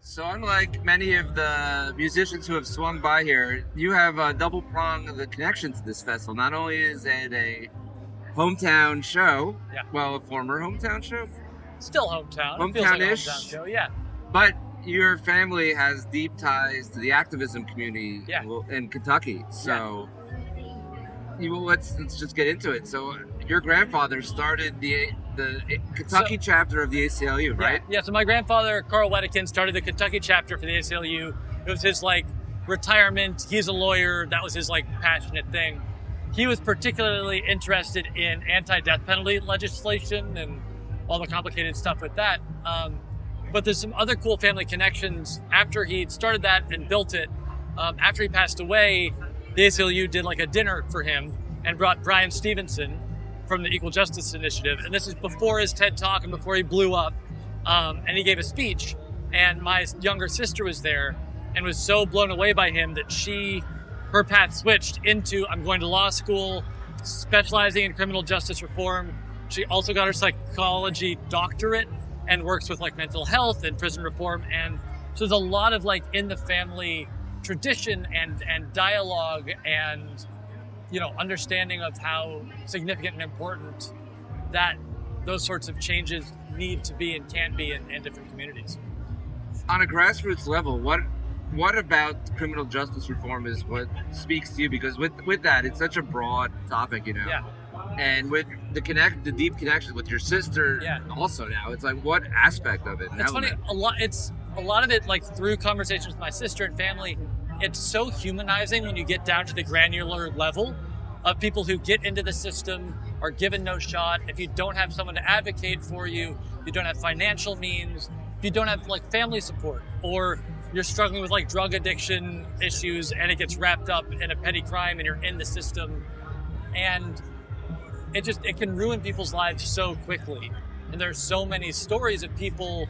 So unlike many of the musicians who have swung by here, you have a double prong of the connection to this festival. Not only is it a hometown show, well, a former hometown show, Still hometown. Hometown-ish. It feels like a hometown show, yeah. but your family has deep ties to the activism community in Kentucky. So let's just get into it. So your grandfather started the Kentucky chapter of the ACLU, right? Yeah, so my grandfather, Carl Wedekind, started the Kentucky chapter for the ACLU. It was his retirement. He's a lawyer. That was his passionate thing. He was particularly interested in anti-death penalty legislation and all the complicated stuff with that. But there's some other cool family connections. After he started that and built it, after he passed away, the ACLU did a dinner for him and brought Brian Stevenson from the Equal Justice Initiative. And this is before his TED Talk and before he blew up. And he gave a speech. And my younger sister was there and was so blown away by him that her path switched into, I'm going to law school, specializing in criminal justice reform. She also got her psychology doctorate and works with mental health and prison reform. And so there's a lot of in the family tradition and dialogue and understanding of how significant and important that those sorts of changes need to be and can be in different communities. On a grassroots level, what about criminal justice reform is what speaks to you? Because with that, it's such a broad topic, Yeah. And with the deep connection with your sister, also now, it's what aspect of it? It's funny. A lot of it, through conversations with my sister and family, it's so humanizing when you get down to the granular level of people who get into the system, are given no shot. If you don't have someone to advocate for you, you don't have financial means, if you don't have family support, or you're struggling with drug addiction issues and it gets wrapped up in a petty crime and you're in the system, and it can ruin people's lives so quickly. And there's so many stories of people,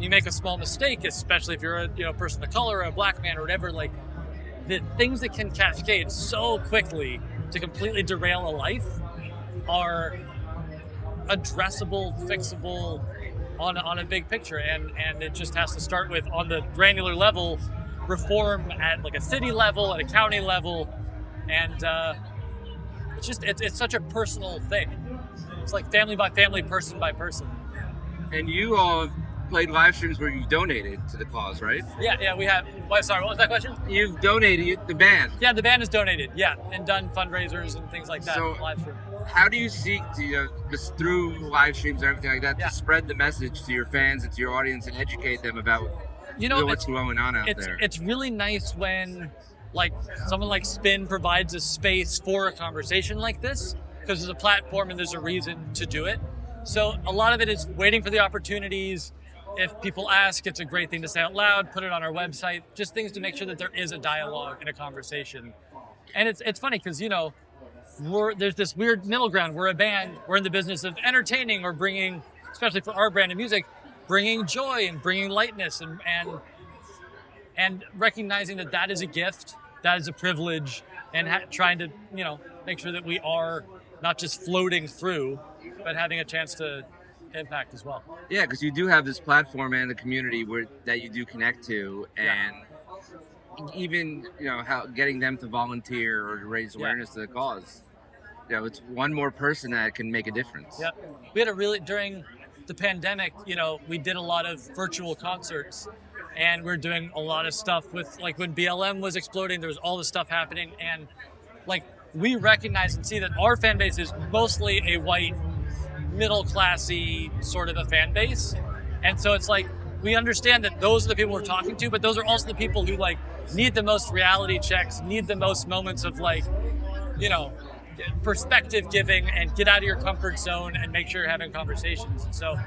you make a small mistake, especially if you're a person of color or a black man or whatever, the things that can cascade so quickly to completely derail a life are addressable, fixable on a big picture. And it just has to start with, on the granular level, reform at a city level, at a county level. And it's such a personal thing. It's family by family, person by person. And you all have played live streams where you've donated to the cause, right? Yeah, we have. Sorry, what was that question? You've donated, the band. Yeah, the band has donated, and done fundraisers and things like that. So, live stream. How do you seek to, just through live streams and everything like that, to spread the message to your fans and to your audience and educate them about what's going on out there? It's really nice when someone like Spin provides a space for a conversation like this, because there's a platform and there's a reason to do it. So a lot of it is waiting for the opportunities. If people ask, it's a great thing to say out loud, put it on our website, just things to make sure that there is a dialogue and a conversation. And it's funny because, there's this weird middle ground. We're a band, we're in the business of entertaining or bringing, especially for our brand of music, bringing joy and bringing lightness and recognizing that is a gift, that is a privilege, and trying to, make sure that we are not just floating through, but having a chance to impact as well. Yeah, because you do have this platform and the community that you do connect to, and even how getting them to volunteer or to raise awareness to the cause. It's one more person that can make a difference. Yeah, we had during the pandemic, we did a lot of virtual concerts, and we're doing a lot of stuff with when BLM was exploding. There was all this stuff happening, and we recognize and see that our fan base is mostly a white, middle-classy sort of a fan base. And so it's we understand that those are the people we're talking to, but those are also the people who need the most reality checks, need the most moments of perspective giving and get out of your comfort zone and make sure you're having conversations. And so,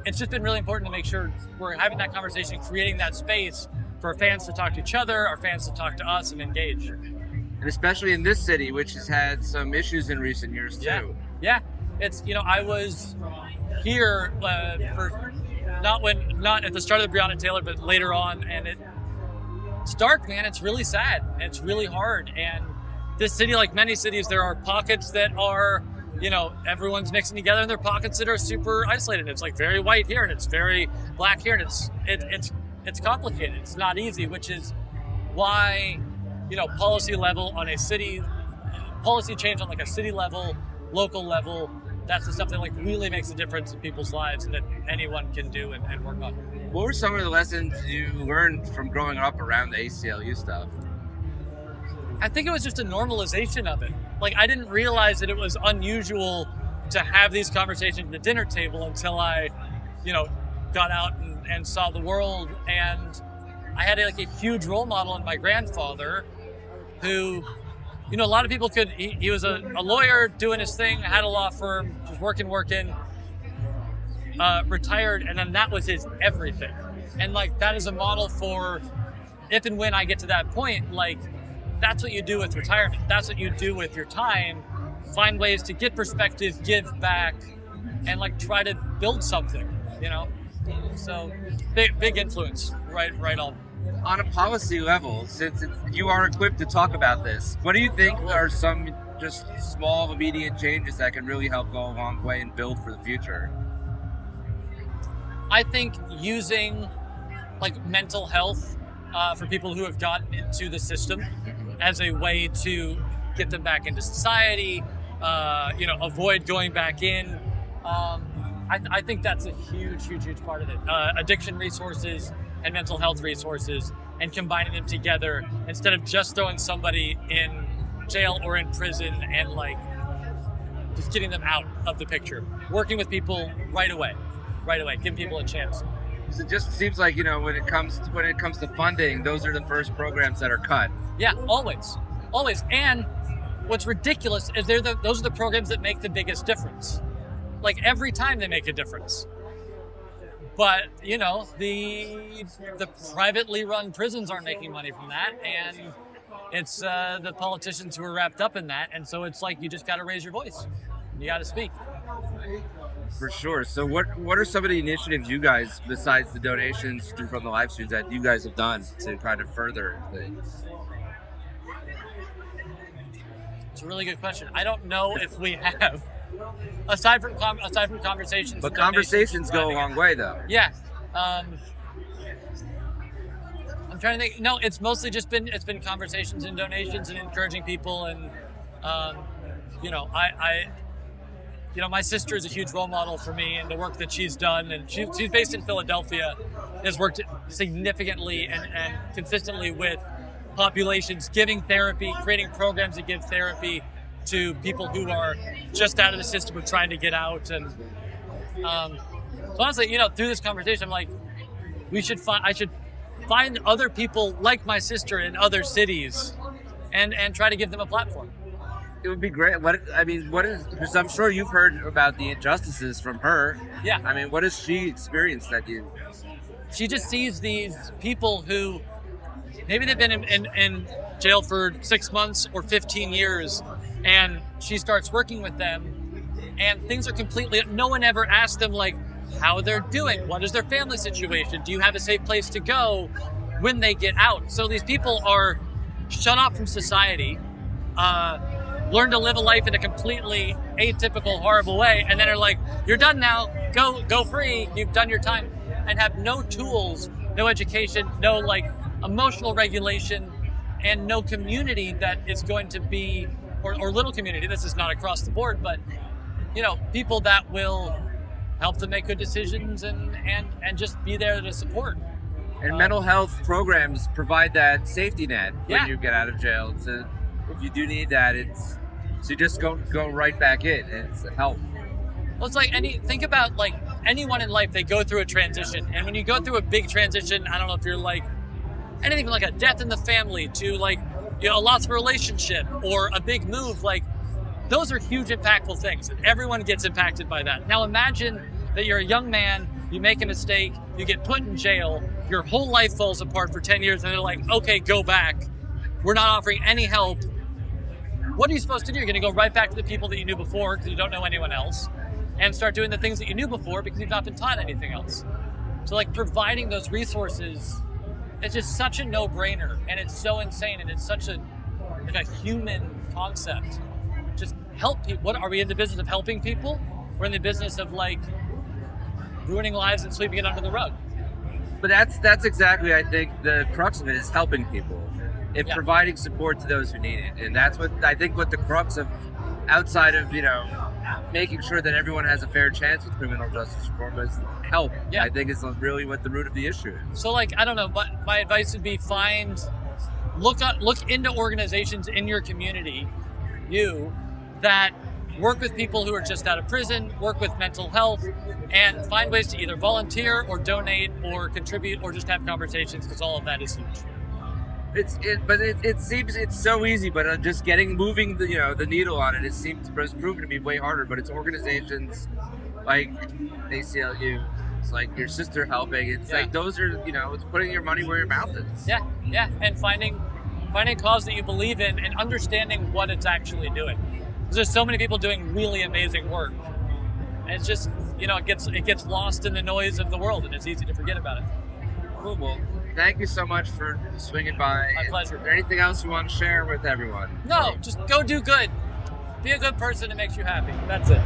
it's just been really important to make sure we're having that conversation, creating that space for our fans to talk to each other, our fans to talk to us and engage. And especially in this city, which has had some issues in recent years too. Yeah. It's, I was here for not at the start of the Breonna Taylor, but later on, and it's dark, man. It's really sad. It's really hard. And this city, like many cities, there are pockets that are, everyone's mixing together in their pockets that are super isolated. It's like very white here and it's very black here, and it's complicated. It's not easy, which is why, policy change on like a city level, local level, that's the stuff that like really makes a difference in people's lives and that anyone can do and work on. What were some of the lessons you learned from growing up around the ACLU stuff? I think it was just a normalization of it. Like, I didn't realize that it was unusual to have these conversations at the dinner table until I, got out and saw the world. And I had a huge role model in my grandfather who, a lot of people he was a lawyer doing his thing, had a law firm, was working, retired, and then that was his everything. And that is a model for if and when I get to that point, that's what you do with retirement. That's what you do with your time. Find ways to get perspective, give back, and try to build something, So big influence, right on. On a policy level, since you are equipped to talk about this, what do you think are some just small, immediate changes that can really help go a long way and build for the future? I think using mental health for people who have gotten into the system as a way to get them back into society, avoid going back in. I think that's a huge part of it. Addiction resources and mental health resources, and combining them together instead of just throwing somebody in jail or in prison and just getting them out of the picture. Working with people right away, giving people a chance. It just seems like, when it comes to funding, those are the first programs that are cut. Yeah, always. And what's ridiculous is those are the programs that make the biggest difference. Every time they make a difference. But, the privately run prisons aren't making money from that, and it's the politicians who are wrapped up in that, and so it's you just got to raise your voice. You got to speak. For sure. So what are some of the initiatives you guys, besides the donations from the live streams, that you guys have done to kind of further things? It's a really good question. I don't know if we have, aside from conversations. But conversations go a long way, though. Yeah. I'm trying to think. No, it's mostly just been conversations and donations and encouraging people, and my sister is a huge role model for me and the work that she's done, and she's based in Philadelphia, has worked significantly and consistently with populations, giving therapy, creating programs that give therapy to people who are just out of the system and trying to get out. And so honestly, through this conversation, I'm I should find other people like my sister in other cities and try to give them a platform. It would be great. Because I'm sure you've heard about the injustices from her. Yeah. What has she experienced that you? She just sees these people who maybe they've been in jail for 6 months or 15 years, and she starts working with them, and things are completely, no one ever asked them how they're doing, what is their family situation, do you have a safe place to go when they get out? So these people are shut off from society, learn to live a life in a completely atypical, horrible way, and then are you're done now, go free, you've done your time, and have no tools, no education, no emotional regulation, and no community that is going to be, or little community, this is not across the board, but people that will help them make good decisions and just be there to support. And mental health programs provide that safety net when you get out of jail. So if you do need that, so you just go right back in, and it's a help. Well, it's think about anyone in life, they go through a transition, and when you go through a big transition, I don't know if you're anything from a death in the family to a loss of a relationship or a big move, those are huge impactful things, and everyone gets impacted by that. Now imagine that you're a young man, you make a mistake, you get put in jail, your whole life falls apart for 10 years, and they're okay, go back. We're not offering any help. What are you supposed to do? You're going to go right back to the people that you knew before because you don't know anyone else, and start doing the things that you knew before because you've not been taught anything else. So providing those resources, it's just such a no-brainer, and it's so insane, and it's such a human concept. Just help people. What are we in the business of helping people? We're in the business of like ruining lives and sweeping it under the rug. But that's exactly, I think, the crux of it is helping people and providing support to those who need it. And that's what I think what the crux of, outside of, making sure that everyone has a fair chance with criminal justice reform is help. I think is really what the root of the issue is. So like, I don't know, but my advice would be look into organizations in your community, that work with people who are just out of prison, work with mental health, and find ways to either volunteer or donate or contribute or just have conversations, because all of that is huge. It seems it's so easy, but just moving the needle on it, it's proven to be way harder. But it's organizations like ACLU, it's like your sister helping. It's like those are it's putting your money where your mouth is. Yeah, and finding a cause that you believe in and understanding what it's actually doing. Because there's so many people doing really amazing work, and it's just it gets lost in the noise of the world, and it's easy to forget about it. Cool. Well, thank you so much for swinging by. My pleasure. Is there anything else you want to share with everyone? No, just go do good. Be a good person. It makes you happy. That's it.